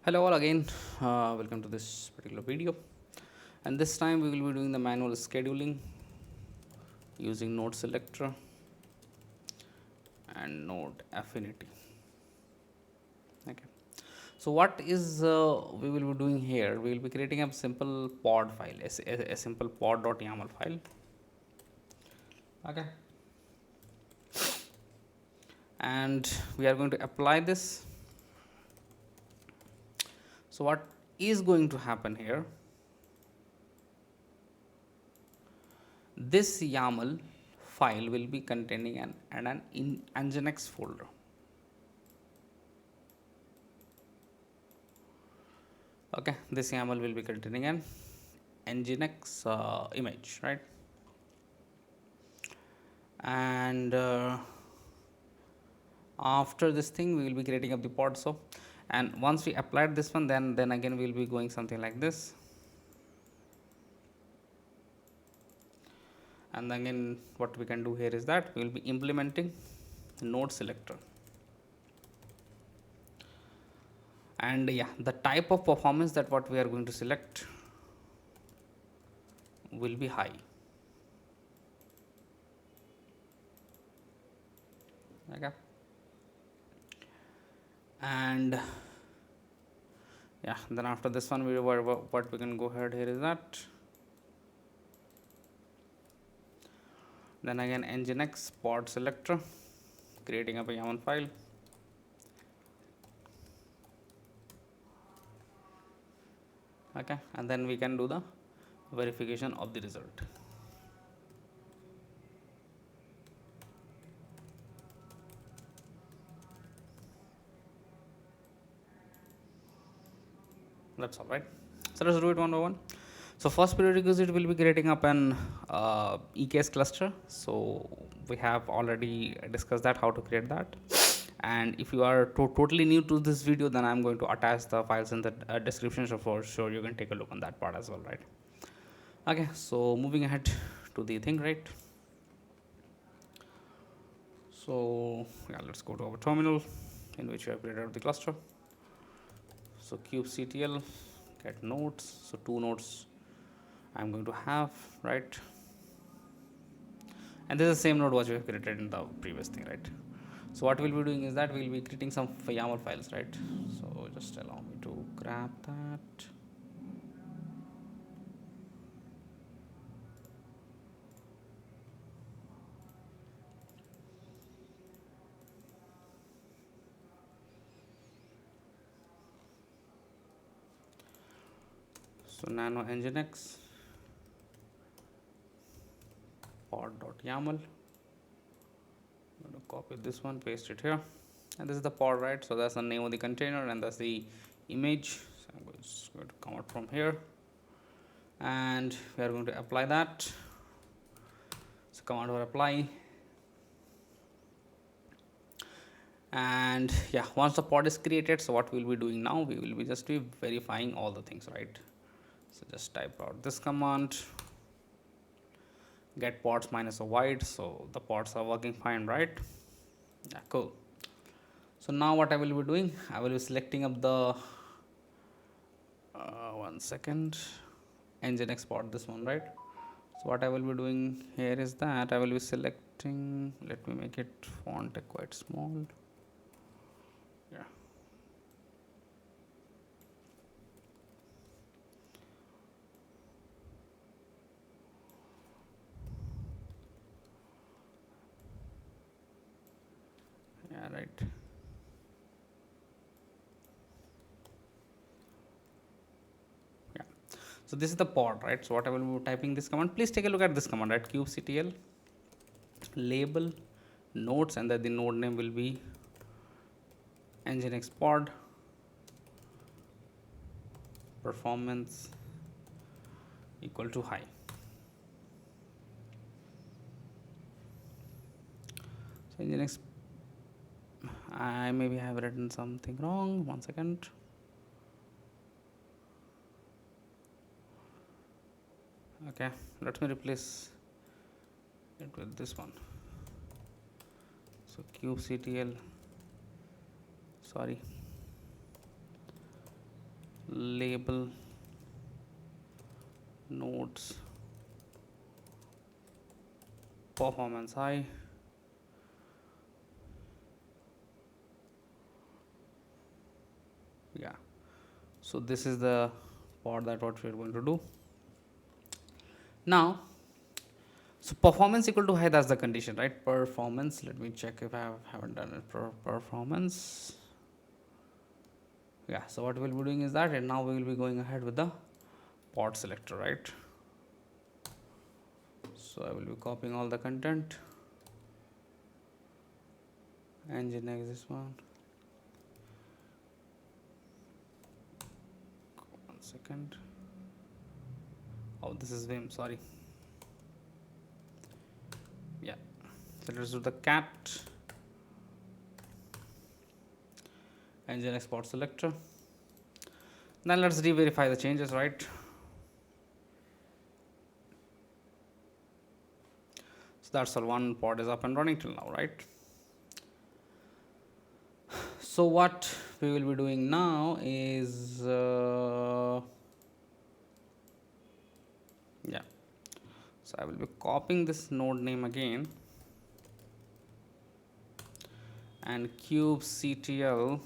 Hello all again, welcome to this particular video, and this time we will be doing the manual scheduling using NodeSelector and Node Affinity. Okay, so what is we will be doing here? We will be creating a simple pod file, a simple pod.yaml file. Okay, and we are going to apply this. So what is going to happen here? This YAML file will be containing an Nginx folder. Okay, this YAML will be containing an Nginx image, right? And after this thing, we will be creating up the pod. So, and once we applied this one, then again we will be going something like this. And again, what we can do here is that we will be implementing NodeSelector. And yeah, the type of performance that what we are going to select will be high. Okay, and yeah, then after this one, what we can go ahead here is that then again Nginx pod selector, creating up a YAML file. Okay, and then we can do the verification of the result. That's all right. So let's do it one by one. So first prerequisite will be creating up an EKS cluster. So we have already discussed that, how to create that. And if you are totally new to this video, then I'm going to attach the files in the description, so for sure you can take a look on that part as well, right? Okay, so moving ahead to the thing, right? So yeah, let's go to our terminal in which we have created the cluster. So kubectl get nodes, so 2 nodes I'm going to have, right? And this is the same node what we have created in the previous thing, right? So what we'll be doing is that we'll be creating some YAML files, right? So just allow me to grab that. So nano nginx pod.yaml. I'm going to copy this one, paste it here, and this is the pod, right? So that's the name of the container, and that's the image. So I'm just going to come out from here, and we are going to apply that. So command or apply, and yeah, once the pod is created, so what we'll be doing now, we will be just be verifying all the things, right? So just type out this command, get pods minus a void. So the pods are working fine, right? Yeah, cool. So now what I will be doing, I will be selecting up the one second, nginx pod, this one, right? So what I will be doing here is that I will be selecting, let me make it font quite small. Yeah, yeah, right. Yeah, so this is the pod, right? So what I will be typing this command, please take a look at this command, right? kubectl label nodes, and then the node name will be nginx pod performance equal to high. So nginx, I maybe have written something wrong, one second. Okay, let me replace it with this one. So kubectl, sorry, label nodes performance high. Yeah, so this is the part that what we are going to do now. So performance equal to high, that's the condition, right? Performance, let me check if I haven't done it. Performance, yeah. So what we'll be doing is that, and now we will be going ahead with the pod selector, right? So I will be copying all the content, nginx this one. One second. Oh, this is Vim, sorry. Yeah, so let's do the cat nginx pod selector. Then let's re-verify the changes, right? So that's all, one pod is up and running till now, right? So what we will be doing now is yeah, so I will be copying this node name again and kubectl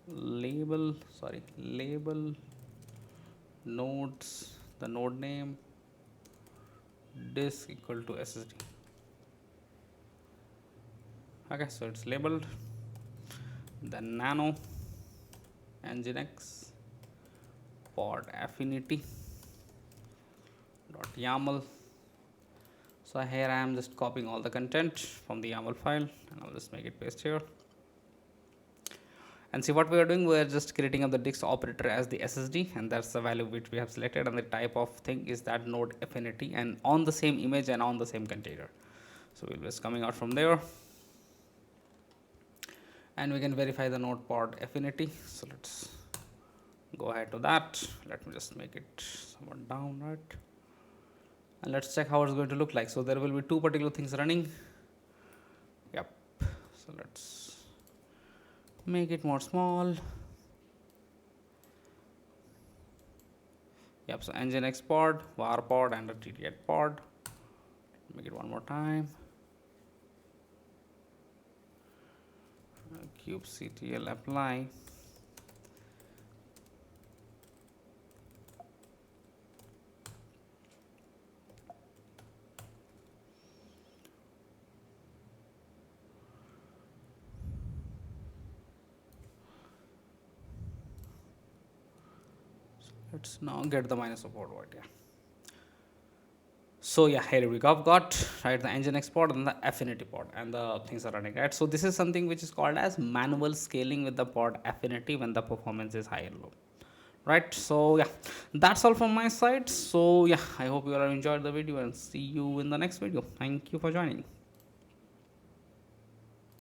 label nodes, the node name disk equal to ssd. Okay, so it's labeled. Then nano nginx pod affinity dot YAML. So here I am just copying all the content from the YAML file, and I'll just make it paste here. And see what we are doing, we are just creating up the disk operator as the SSD, and that's the value which we have selected, and the type of thing is that node affinity, and on the same image and on the same container. So we'll just coming out from there, and we can verify the node pod affinity. So let's go ahead to that. Let me just make it somewhat down, right? And let's check how it's going to look like. So there will be two particular things running. Yep. So let's make it more small. Yep. So nginx pod, var pod, and a td8 pod. Make it one more time. kubectl apply. Let's now get the minus support word. Yeah. So yeah, here we go. I've got right the nginx pod and the affinity pod, and the things are running, right? So this is something which is called as manual scaling with the pod affinity when the performance is high and low, right? So yeah, that's all from my side. So yeah, I hope you all enjoyed the video, and see you in the next video. Thank you for joining.